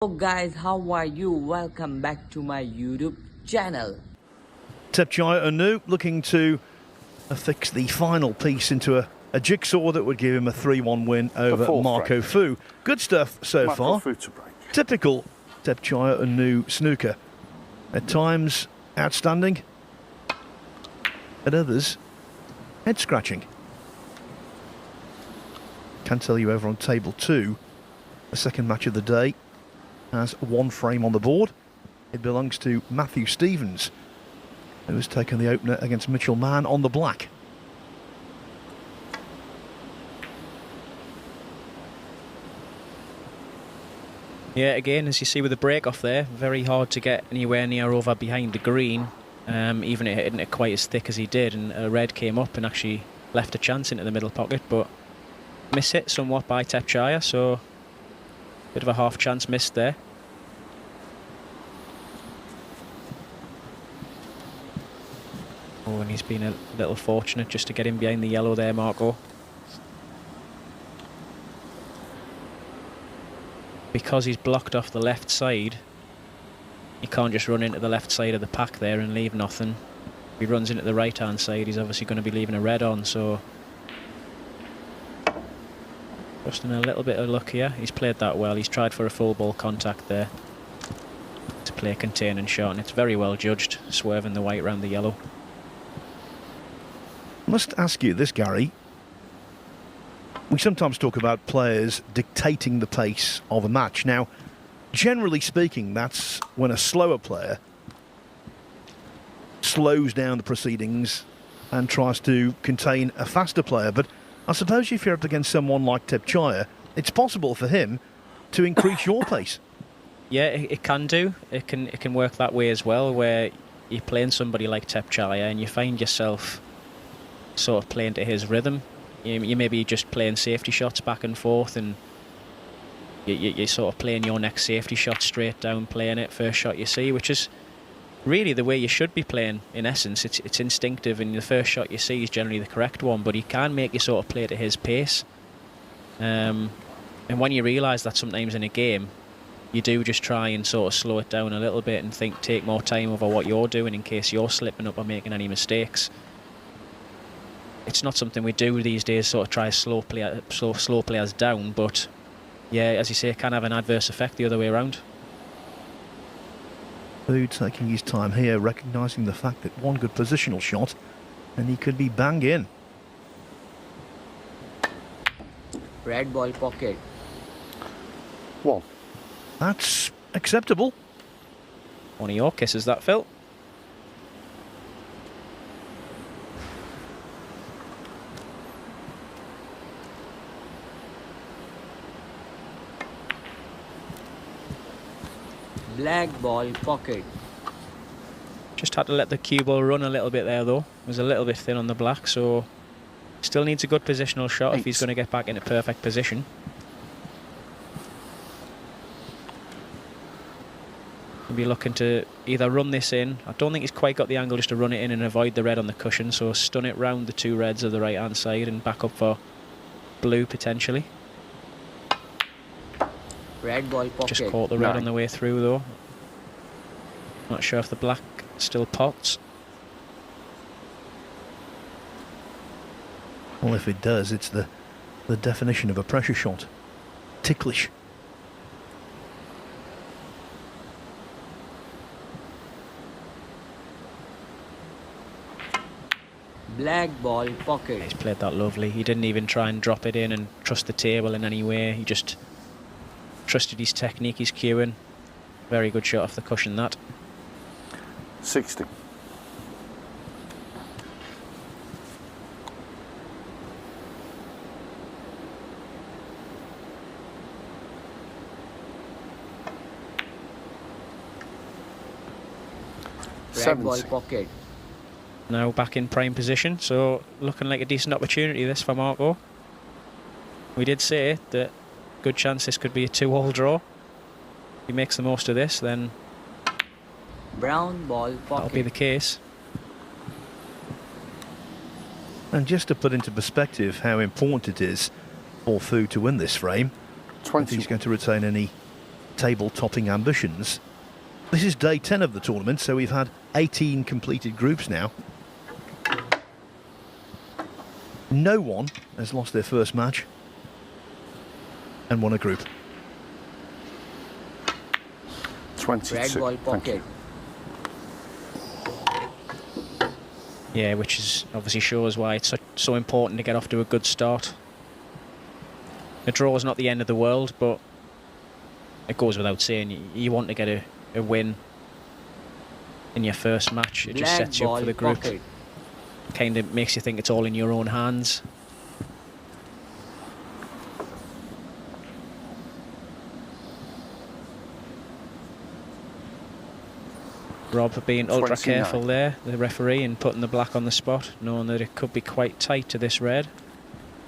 Hello guys, how are you? Welcome back to my YouTube channel. THEPCHAIYA Un-NOOH looking to affix the final piece into a jigsaw that would give him a 3-1 win over Marco Fu. Good stuff so far. Typical THEPCHAIYA Un-NOOH snooker. At times outstanding, at others head scratching. Can tell you over on table 2, the second match of the day has one frame on the board. It belongs to Matthew Stevens, who has taken the opener against Mitchell Mann on the black. Yeah, again, as you see with the break off there, very hard to get anywhere near over behind the green, even hitting it quite as thick as he did, and a red came up and actually left a chance into the middle pocket, but miss-hit somewhat by THEPCHAIYA, so bit of a half chance missed there. Oh, and he's been a little fortunate just to get in behind the yellow there, Marco. Because he's blocked off the left side, he can't just run into the left side of the pack there and leave nothing. If he runs into the right-hand side, he's obviously going to be leaving a red on, so just in a little bit of luck here. He's played that well. He's tried for a full ball contact there to play containing shot, and it's very well judged, swerving the white round the yellow. I must ask you this, Gary. We sometimes talk about players dictating the pace of a match. Now, generally speaking, that's when a slower player slows down the proceedings and tries to contain a faster player. But I suppose if you're up against someone like THEPCHAIYA, it's possible for him to increase your pace. Yeah, it can do. It can work that way as well, where you're playing somebody like THEPCHAIYA and you find yourself sort of playing to his rhythm. You maybe just playing safety shots back and forth, and you're sort of playing your next safety shot straight down, playing it first shot you see, which is really the way you should be playing. In essence, it's instinctive, and the first shot you see is generally the correct one, but he can make you sort of play to his pace. And when you realise that sometimes in a game, you do just try and sort of slow it down a little bit and take more time over what you're doing in case you're slipping up or making any mistakes. It's not something we do these days, sort of try to slow players down, but yeah, as you say, it can have an adverse effect the other way around. Fu taking his time here, recognising the fact that one good positional shot and he could be bang in. Red ball pocket. Well, that's acceptable. One of your kisses, that, Phil. Black ball pocket. Just had to let the cue ball run a little bit there, though. It was a little bit thin on the black, so still needs a good positional shot if he's going to get back into perfect position. He'll be looking to either run this in. I don't think he's quite got the angle just to run it in and avoid the red on the cushion, so stun it round the two reds of the right-hand side and back up for blue potentially. Red ball pocket. Just caught the red on the way through, though. Not sure if the black still pots. Well, if it does, it's the definition of a pressure shot. Ticklish. Black ball pocket. He's played that lovely. He didn't even try and drop it in and trust the table in any way. He just trusted his technique, his cueing. Very good shot off the cushion, that. 60. Red ball pocket. Now back in prime position, so looking like a decent opportunity this for Marco. We did say that good chance this could be a 2-all draw. If he makes the most of this, then Brown ball pocket. that'll be the case. And just to put into perspective how important it is for Fu to win this frame, if he's going to retain any table-topping ambitions. This is day 10 of the tournament, so we've had 18 completed groups now. No one has lost their first match and won a group. 22. Red ball Thank pocket. you. Yeah, which is obviously shows why it's so important to get off to a good start. A draw is not the end of the world, but it goes without saying, you want to get a win in your first match. It just sets you up for the group. Pocket. Kind of makes you think it's all in your own hands. Rob being ultra 29. careful there, the referee, and putting the black on the spot, knowing that it could be quite tight to this red.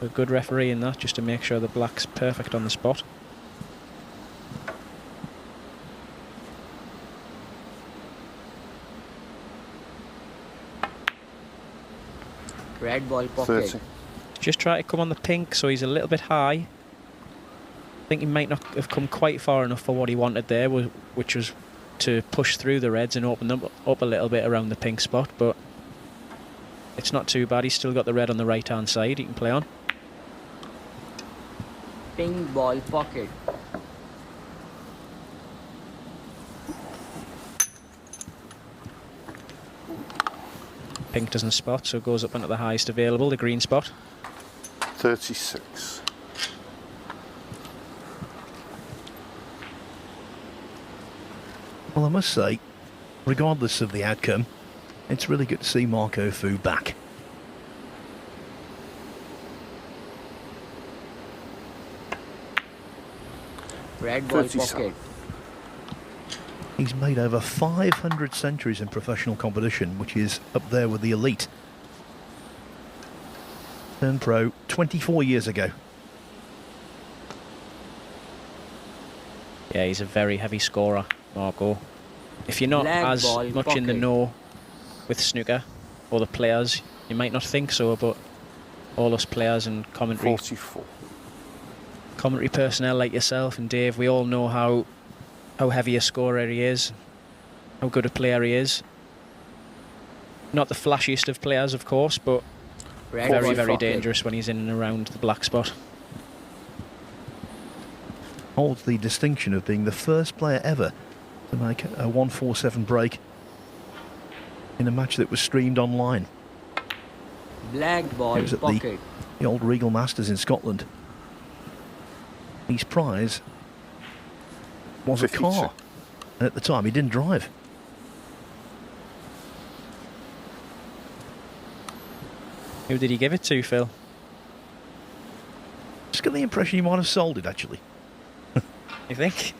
A good referee in that, just to make sure the black's perfect on the spot. Red ball pocket. 30. Just try to come on the pink, so he's a little bit high. I think he might not have come quite far enough for what he wanted there, which was to push through the reds and open them up a little bit around the pink spot, but it's not too bad. He's still got the red on the right hand side he can play on. Pink ball pocket. Pink doesn't spot, so it goes up into the highest available, the green spot. 36. Well, I must say, regardless of the outcome, it's really good to see Marco Fu back. Red ball 37. pocket. He's made over 500 centuries in professional competition, which is up there with the elite. Turned pro 24 years ago. Yeah, he's a very heavy scorer, Marco. If you're not Leg as ball much in the pocket. know with snooker or the players, you might not think so, but all us players and commentary 44. personnel like yourself and Dave, we all know how heavy a scorer he is, how good a player he is. Not the flashiest of players, of course, but Red very, ball very pocket. dangerous when he's in and around the black spot. Holds the distinction of being the first player ever to make a 147 break in a match that was streamed online. Black ball It was at pocket. the old Regal Masters in Scotland. His prize was a 52. car, and at the time he didn't drive. Who did he give it to, Phil? Just got the impression he might have sold it, actually. You think?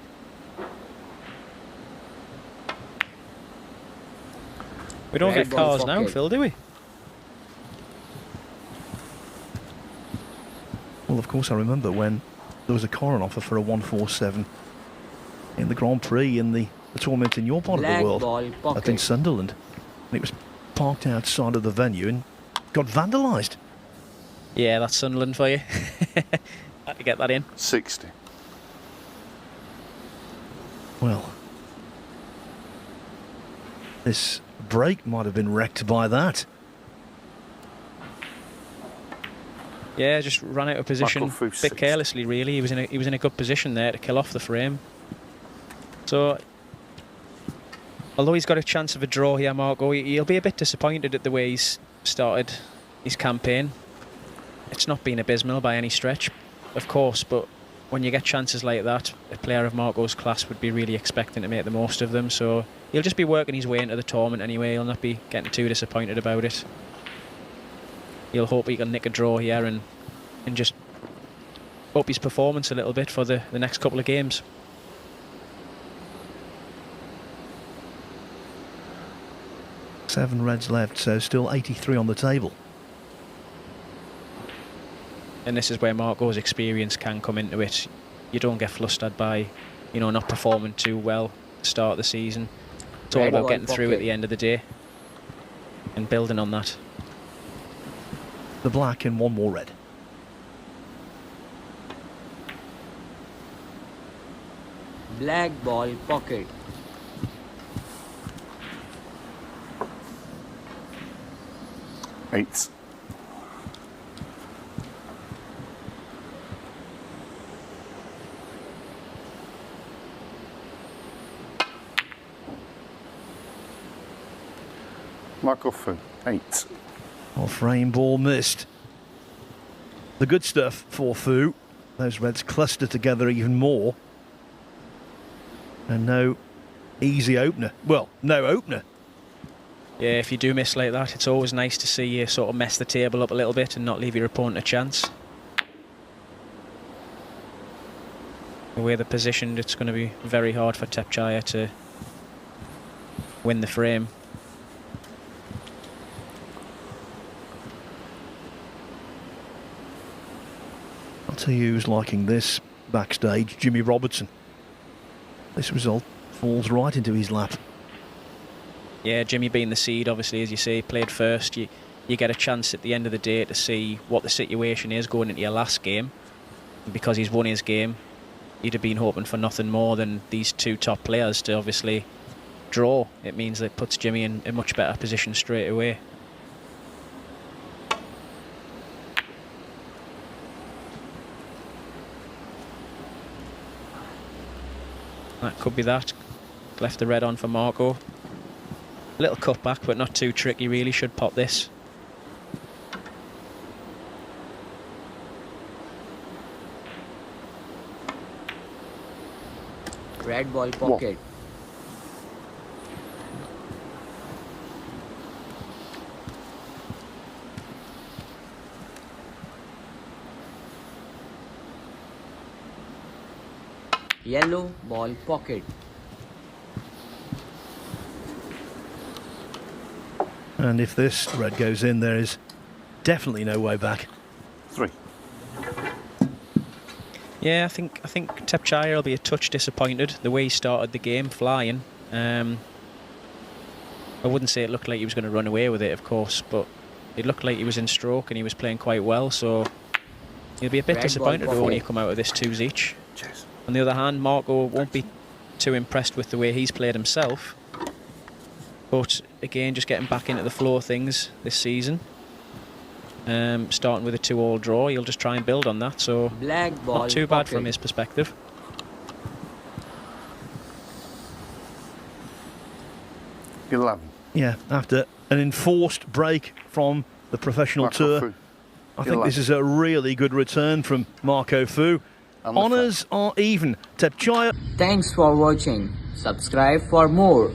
We don't Red get ball cars now, pocket. Phil, do we? Well, of course, I remember when there was a car on offer for a 147 in the Grand Prix in the tournament in your part of Black the world, ball up in pocket. Sunderland. And it was parked outside of the venue and got vandalised. Yeah, that's Sunderland for you. Had to get that in. 60. Well, this break might have been wrecked by that. Yeah, just ran out of position Michael Fu, a bit 60. carelessly. Really, he was in a good position there to kill off the frame. So, although he's got a chance of a draw here, Marco, he'll be a bit disappointed at the way he's started his campaign. It's not been abysmal by any stretch, of course, but when you get chances like that, a player of Marco's class would be really expecting to make the most of them. So he'll just be working his way into the tournament anyway. He'll not be getting too disappointed about it. He'll hope he can nick a draw here and just up his performance a little bit for the next couple of games. Seven reds left, so still 83 on the table. And this is where Marco's experience can come into it. You don't get flustered by, not performing too well at the start of the season. It's all about getting through at the end of the day and building on that. The black and one more red. Black ball pocket. Eight. Marco Fu, 8. Off-frame ball missed. The good stuff for Fu. Those reds cluster together even more. And no easy opener. Well, no opener. Yeah, if you do miss like that, it's always nice to see you sort of mess the table up a little bit and not leave your opponent a chance. The way they're positioned, it's going to be very hard for THEPCHAIYA to win the frame. I'll tell you who's liking this backstage, Jimmy Robertson. This result falls right into his lap. Yeah, Jimmy being the seed, obviously, as you say, played first. You get a chance at the end of the day to see what the situation is going into your last game. And because he's won his game, you'd have been hoping for nothing more than these two top players to obviously draw. It means that it puts Jimmy in a much better position straight away. That could be that. Left the red on for Marco. A little cutback, but not too tricky really. Should pop this. Red ball pocket. Yellow ball pocket. And if this red goes in, there is definitely no way back. 3. Yeah, I think THEPCHAIYA will be a touch disappointed the way he started the game, flying. I wouldn't say it looked like he was going to run away with it, of course, but it looked like he was in stroke and he was playing quite well, so he'll be a bit disappointed to only come out of this 2s each. Cheers. On the other hand, Marco won't be too impressed with the way he's played himself. But again, just getting back into the flow of things this season. Starting with a 2-all draw, he'll just try and build on that. So Black ball not too bad pocket. from his perspective. 11. Yeah, after an enforced break from the professional Marco tour, Fu. I think 11. this is a really good return from Marco Fu. And the Honours are even. THEPCHAIYA. Thanks for watching. Subscribe for more.